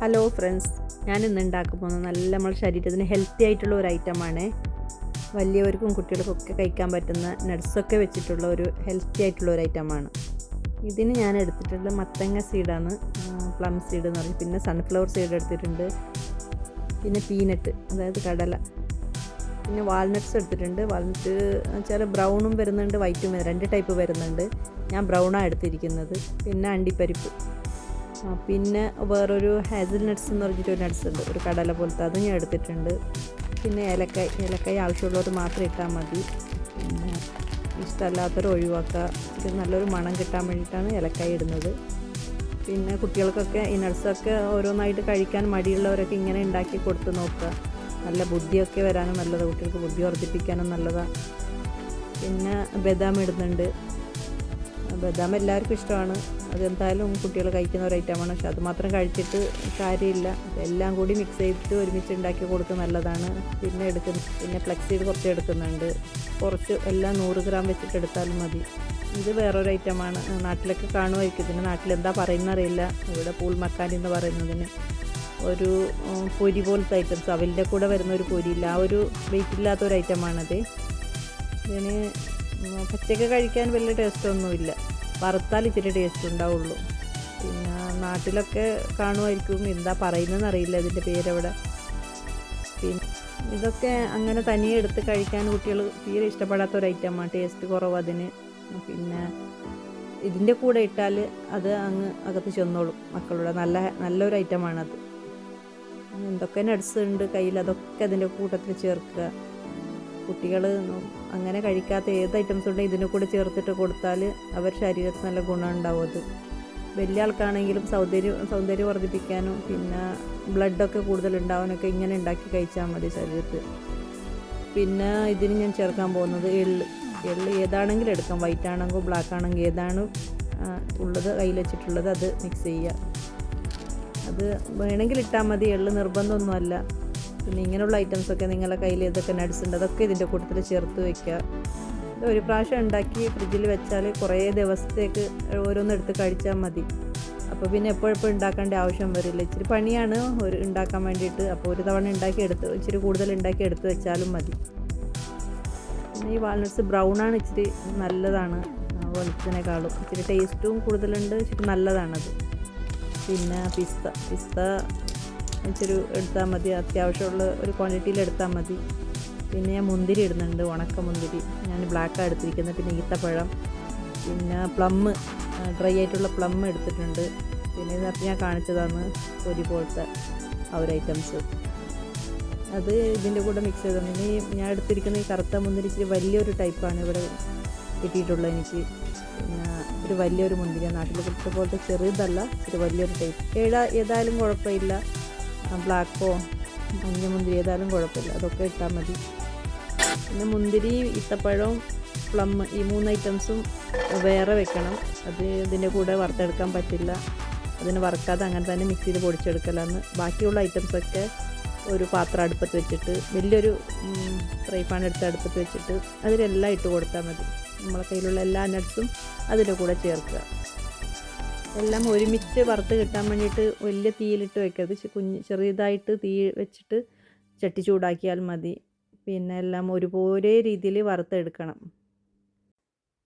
Hello friends, ഞാനിന്ന് ഉണ്ടാക്കാൻ പോകുന്നത് നമ്മുടെ ശരീരത്തിന് ഹെൽത്തി ആയിട്ടുള്ള ഒരു ഐറ്റമാണ്. വലിയവർക്കും കുട്ടികൾക്കും ഒക്കെ കഴിക്കാൻ പറ്റുന്ന നട്ട്സൊക്കെ വെച്ചിട്ടുള്ള ഒരു ഹെൽത്തി ആയിട്ടുള്ള ഒരു ഐറ്റമാണ്. ഇതിന് ഞാൻ എടുത്തിട്ടുള്ള മത്തങ്ങ സീഡാണ്, പ്ലം സീഡ് എന്ന് പറയും. പിന്നെ സൺഫ്ലവർ സീഡ് എടുത്തിട്ടുണ്ട്, പിന്നെ പീനട്ട് അതായത് കടല, പിന്നെ വാൾനട്ട്സ് എടുത്തിട്ടുണ്ട്. വാൾനട്ട് വെച്ചാൽ ബ്രൗണും വരുന്നുണ്ട്, വൈറ്റും രണ്ട് ടൈപ്പ് വരുന്നുണ്ട്. ഞാൻ ബ്രൗണാണ് എടുത്തിരിക്കുന്നത്. പിന്നെ അണ്ടിപ്പരിപ്പ്, പിന്നെ വേറൊരു ഹാസിൽ നട്ട്സ് എന്ന് പറഞ്ഞിട്ടൊരു നട്ട്സ് ഉണ്ട്, ഒരു കടല പോലത്തെ, അത് ഞാൻ എടുത്തിട്ടുണ്ട്. പിന്നെ ഏലക്കായ ആവശ്യമുള്ളവർ മാത്രം ഇട്ടാൽ മതി. പിന്നെ ഇഷ്ടമല്ലാത്തവർ ഒഴിവാക്കുക. ഇത് നല്ലൊരു മണം കിട്ടാൻ വേണ്ടിയിട്ടാണ് ഏലക്കായ ഇടുന്നത്. പിന്നെ കുട്ടികൾക്കൊക്കെ ഈ നട്ട്സൊക്കെ ഓരോന്നായിട്ട് കഴിക്കാൻ മടിയുള്ളവരൊക്കെ ഇങ്ങനെ ഉണ്ടാക്കി കൊടുത്ത് നോക്കുക. നല്ല ബുദ്ധിയൊക്കെ വരാനും നല്ലതാണ്, കുട്ടികൾക്ക് ബുദ്ധി വർദ്ധിപ്പിക്കാനും നല്ലതാണ്. പിന്നെ ബദാം ഇടുന്നുണ്ട്. ബദാം എല്ലാവർക്കും ഇഷ്ടമാണ്, അതെന്തായാലും കുട്ടികൾ കഴിക്കുന്ന ഒരു ഐറ്റമാണ്. പക്ഷെ അതുമാത്രം കഴിച്ചിട്ട് കാര്യമില്ല, എല്ലാം കൂടി മിക്സ് ചെയ്തിട്ട് ഒരുമിച്ച് ഉണ്ടാക്കി കൊടുത്ത് നല്ലതാണ്. പിന്നെ ഫ്ലെക്സ് സീഡ് കുറച്ച് എടുക്കുന്നുണ്ട്, കുറച്ച് എല്ലാം 100 ഗ്രാം വെച്ചിട്ട് എടുത്താലും മതി. ഇത് വേറൊരു ഐറ്റമാണ്, നാട്ടിലൊക്കെ കാണുമായിരിക്കും. ഇതിന് നാട്ടിലെന്താ പറയുന്നറിയില്ല. ഇവിടെ പൂൾ മക്കാനി എന്ന് പറയുന്നതിന് ഒരു പൊരി പോലത്തെ ഐറ്റംസ്, അവലിൻ്റെ കൂടെ വരുന്ന ഒരു പൊരിയില്ല, ആ ഒരു വെയിറ്റ് ഇല്ലാത്തൊരു ഐറ്റമാണത്. ഇതിന് പച്ചക്ക് കഴിക്കാൻ വലിയ ടേസ്റ്റൊന്നുമില്ല, വറുത്താൽ ഇച്ചിരി ടേസ്റ്റ് ഉണ്ടാവുള്ളൂ. പിന്നെ നാട്ടിലൊക്കെ കാണുമായിരിക്കും, എന്താ പറയുന്നതെന്ന് അറിയില്ല ഇതിൻ്റെ പേരവിടെ. പിന്നെ ഇതൊക്കെ അങ്ങനെ തനിയെ എടുത്ത് കഴിക്കാൻ കുട്ടികൾ തീരെ ഇഷ്ടപ്പെടാത്ത ഒരു ഐറ്റമാണ്, ടേസ്റ്റ് കുറവ് അതിന്. പിന്നെ ഇതിൻ്റെ കൂടെ ഇട്ടാൽ അത് അങ്ങ് അകത്ത് ചെന്നോളും മക്കളുടെ, നല്ലൊരു ഐറ്റമാണത്. എന്തൊക്കെ നട്ട്സ് ഉണ്ട് കയ്യിൽ, അതൊക്കെ അതിൻ്റെ കൂട്ടത്തിൽ ചേർക്കുക. കുട്ടികൾ അങ്ങനെ കഴിക്കാത്ത ഏത് ഐറ്റംസ് ഉണ്ടെങ്കിൽ ഇതിനെ കൂടെ ചേർത്തിട്ട് കൊടുത്താൽ അവർ ശരീരത്തിന് നല്ല ഗുണം ഉണ്ടാവും. അത് വലിയ ആൾക്കാണെങ്കിലും സൗന്ദര്യം വർദ്ധിപ്പിക്കാനും പിന്നെ ബ്ലഡൊക്കെ കൂടുതൽ ഉണ്ടാവാനൊക്കെ ഇങ്ങനെ ഉണ്ടാക്കി കഴിച്ചാൽ മതി ശരീരത്തിൽ. പിന്നെ ഇതിന് ഞാൻ ചേർക്കാൻ പോകുന്നത് എള്ള് ഏതാണെങ്കിലും എടുക്കാം, വൈറ്റ് ആണെങ്കിൽ ബ്ലാക്ക് ആണെങ്കിൽ ഏതാണ് ഉള്ളത് കയ്യിൽ വെച്ചിട്ടുള്ളത് അത് മിക്സ് ചെയ്യുക. അത് വേണമെങ്കിൽ ഇട്ടാൽ മതി, എള്ള് നിർബന്ധമൊന്നുമല്ല. പിന്നെ ഇങ്ങനെയുള്ള ഐറ്റംസൊക്കെ നിങ്ങളുടെ കയ്യിൽ ഏതൊക്കെ നട്ട്സ് ഉണ്ട് അതൊക്കെ ഇതിൻ്റെ കൂട്ടത്തിൽ ചേർത്ത് വയ്ക്കുക. ഒരു പ്രാവശ്യം ഉണ്ടാക്കി ഫ്രിഡ്ജിൽ വെച്ചാൽ കുറേ ദിവസത്തേക്ക് ഓരോന്നെടുത്ത് കഴിച്ചാൽ മതി. അപ്പോൾ പിന്നെ എപ്പോഴെപ്പോഴും ഉണ്ടാക്കേണ്ട ആവശ്യം വരില്ല. ഇച്ചിരി പണിയാണ് ഉണ്ടാക്കാൻ വേണ്ടിയിട്ട്. അപ്പോൾ ഒരു തവണ ഇച്ചിരി കൂടുതൽ ഉണ്ടാക്കി എടുത്ത് വെച്ചാലും മതി. പിന്നെ ഈ വാൾനട്ട്സ് ബ്രൗണാണ് ഇച്ചിരി നല്ലതാണ്, വെളുത്തതിനേക്കാളും ഇച്ചിരി ടേസ്റ്റും കൂടുതലുണ്ട്, ഇച്ചിരി നല്ലതാണത്. പിന്നെ പിസ്ത ഇച്ചിരി എടുത്താൽ മതി, അത്യാവശ്യമുള്ള ഒരു ക്വാണ്ടിറ്റിയിൽ എടുത്താൽ മതി. പിന്നെ ഞാൻ മുന്തിരി ഇടുന്നുണ്ട്, ഉണക്ക മുന്തിരി, ഞാൻ ബ്ലാക്കാണ് എടുത്തിരിക്കുന്നത്. പിന്നെ ഈത്തപ്പഴം, പിന്നെ പ്ലം, ഡ്രൈ ആയിട്ടുള്ള പ്ലം എടുത്തിട്ടുണ്ട്. പിന്നെ ഇതിനകത്ത് ഞാൻ കാണിച്ചതാണ് പൊരി പോലത്തെ ആ ഒരു ഐറ്റംസ്, അത് ഇതിൻ്റെ കൂടെ മിക്സ് ചെയ്തത്. ഇനി ഞാൻ എടുത്തിരിക്കുന്ന ഈ കറുത്ത മുന്തിരി ഇച്ചിരി വലിയൊരു ടൈപ്പാണ് ഇവിടെ കിട്ടിയിട്ടുള്ളത് എനിക്ക്. പിന്നെ ഒരു വലിയൊരു മുന്തിരി, നാട്ടിൽ കിട്ടുന്ന പോലത്തെ ചെറുതല്ല, ഒരു വലിയൊരു ടൈപ്പ്. ഏതായാലും കുഴപ്പമില്ല, ബ്ലാക്കോ മഞ്ഞ മുന്തിരി ഏതായാലും കുഴപ്പമില്ല, അതൊക്കെ ഇട്ടാൽ മതി. പിന്നെ മുന്തിരി, ഈത്തപ്പഴവും പ്ലം ഈ 3 ഐറ്റംസും വേറെ വെക്കണം. അത് ഇതിൻ്റെ കൂടെ വറുത്തെടുക്കാൻ പറ്റില്ല, അതിന് വറുക്കാതെ അങ്ങനെ തന്നെ മിക്സ് ചെയ്ത് പൊടിച്ചെടുക്കലാന്ന്. ബാക്കിയുള്ള ഐറ്റംസൊക്കെ ഒരു പാത്രം അടുപ്പത്ത് വെച്ചിട്ട്, വലിയൊരു ഫ്രൈ പാൻ എടുത്ത് അടുപ്പത്ത് വെച്ചിട്ട് അതിലെല്ലാം ഇട്ട് കൊടുത്താൽ മതി. നമ്മളെ കയ്യിലുള്ള എല്ലാ നട്ട്സും അതിൻ്റെ കൂടെ ചേർക്കുക. എല്ലാം ഒരുമിച്ച് വറുത്ത് കിട്ടാൻ വേണ്ടിയിട്ട് വലിയ തീയിലിട്ട് വെക്കരുത്, ചെറിയതായിട്ട് തീ വെച്ചിട്ട് ചട്ടി ചൂടാക്കിയാൽ മതി. പിന്നെ എല്ലാം ഒരുപോലെ രീതിയിൽ വറുത്തെടുക്കണം.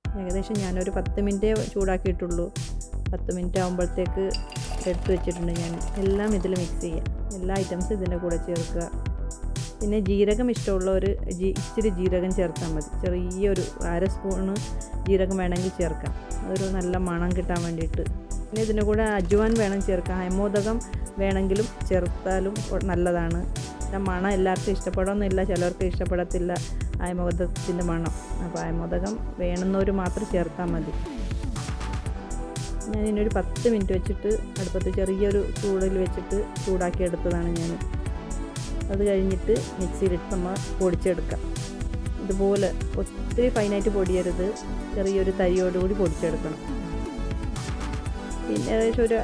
ഏകദേശം ഞാനൊരു 10 മിനിറ്റേ ചൂടാക്കിയിട്ടുള്ളൂ. 10 മിനിറ്റ് ആകുമ്പോഴത്തേക്ക് എടുത്ത് വെച്ചിട്ടുണ്ട് ഞാൻ. എല്ലാം ഇതിൽ മിക്സ് ചെയ്യാം, എല്ലാ ഐറ്റംസും ഇതിൻ്റെ കൂടെ ചേർക്കുക. പിന്നെ ജീരകം ഇഷ്ടമുള്ളവർ ഇച്ചിരി ജീരകം ചേർത്താൽ മതി, ചെറിയൊരു 1/2 സ്പൂണ് ജീരകം വേണമെങ്കിൽ ചേർക്കാം, അതൊരു നല്ല മണം കിട്ടാൻ വേണ്ടിയിട്ട്. പിന്നെ ഇതിൻ്റെ കൂടെ അജ്വാൻ വേണം ചേർക്കാം, അയമോദകം വേണമെങ്കിലും ചേർത്താലും നല്ലതാണ്. മണം എല്ലാവർക്കും ഇഷ്ടപ്പെടുന്നില്ല, ചിലർക്ക് ഇഷ്ടപ്പെടത്തില്ല അയമോദകത്തിൻ്റെ മണം. അപ്പോൾ അയമോദകം വേണമെന്നവർ മാത്രം ചേർത്താൽ മതി. ഞാൻ ഇതിനൊരു 10 മിനിറ്റ് വെച്ചിട്ട് അടുപ്പത്ത് ചെറിയൊരു ചൂടിൽ വെച്ചിട്ട് ചൂടാക്കി എടുത്തതാണ് ഞാൻ. അത് കഴിഞ്ഞിട്ട് മിക്സിയിലിട്ട് നമ്മൾ പൊടിച്ചെടുക്കാം. ഇതുപോലെ ഒത്തിരി ഫൈനായിട്ട് പൊടിയരുത്, ചെറിയൊരു തരിയോടുകൂടി പൊടിച്ചെടുക്കണം. പിന്നെ ഏകദേശം ഒരു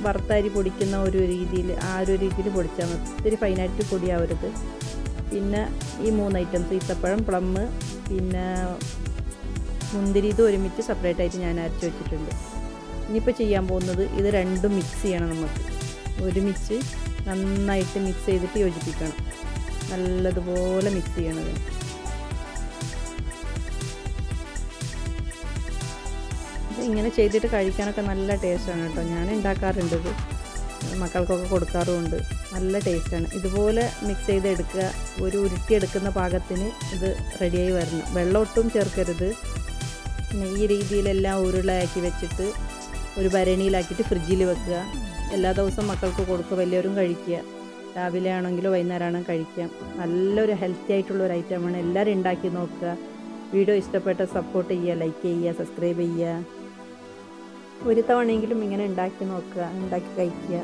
വറുത്ത അരി പൊടിക്കുന്ന ഒരു രീതിയിൽ, ആ ഒരു രീതിയിൽ പൊടിച്ചാൽ മതി, ഒത്തിരി ഫൈനായിട്ട് പൊടിയാവരുത്. പിന്നെ ഈ 3 ഐറ്റംസ് ഈത്തപ്പഴം, പ്ലം, പിന്നെ മുന്തിരി, ഇത് ഒരുമിച്ച് സെപ്പറേറ്റ് ആയിട്ട് ഞാൻ അരച്ച് വെച്ചിട്ടുണ്ട്. ഇനിയിപ്പോൾ ചെയ്യാൻ പോകുന്നത് ഇത് രണ്ടും മിക്സ് ചെയ്യണം നമുക്ക്. ഒരുമിച്ച് നന്നായിട്ട് മിക്സ് ചെയ്തിട്ട് യോജിപ്പിക്കണം. നല്ലതുപോലെ മിക്സ് ചെയ്യണത്. ഇങ്ങനെ ചെയ്തിട്ട് കഴിക്കാനൊക്കെ നല്ല ടേസ്റ്റാണ് കേട്ടോ. ഞാൻ ഉണ്ടാക്കാറുണ്ട്, ഇത് മക്കൾക്കൊക്കെ കൊടുക്കാറുമുണ്ട്. നല്ല ടേസ്റ്റാണ്. ഇതുപോലെ മിക്സ് ചെയ്തെടുക്കുക. ഒരു ഉരുട്ടിയെടുക്കുന്ന പാകത്തിന് ഇത് റെഡിയായി വരണം. വെള്ളം ഒട്ടും ചേർക്കരുത്. പിന്നെ ഈ രീതിയിലെല്ലാം ഉരുളയാക്കി വെച്ചിട്ട് ഒരു ഭരണിയിലാക്കിയിട്ട് ഫ്രിഡ്ജിൽ വെക്കുക. എല്ലാ ദിവസവും മക്കൾക്ക് കൊടുക്കുക, വലിയവരും കഴിക്കുക. രാവിലെ ആണെങ്കിലോ വൈകുന്നേരം ആണെങ്കിലും കഴിക്കാം. നല്ലൊരു ഹെൽത്തി ആയിട്ടുള്ളൊരു ഐറ്റമാണ്. എല്ലാവരും ഉണ്ടാക്കി നോക്കുക. വീഡിയോ ഇഷ്ടപ്പെട്ട സപ്പോർട്ട് ചെയ്യുക, ലൈക്ക് ചെയ്യുക, സബ്സ്ക്രൈബ് ചെയ്യുക. ഒരു തവണയെങ്കിലും ഇങ്ങനെ ഉണ്ടാക്കി നോക്കുക, ഉണ്ടാക്കി കഴിക്കുക.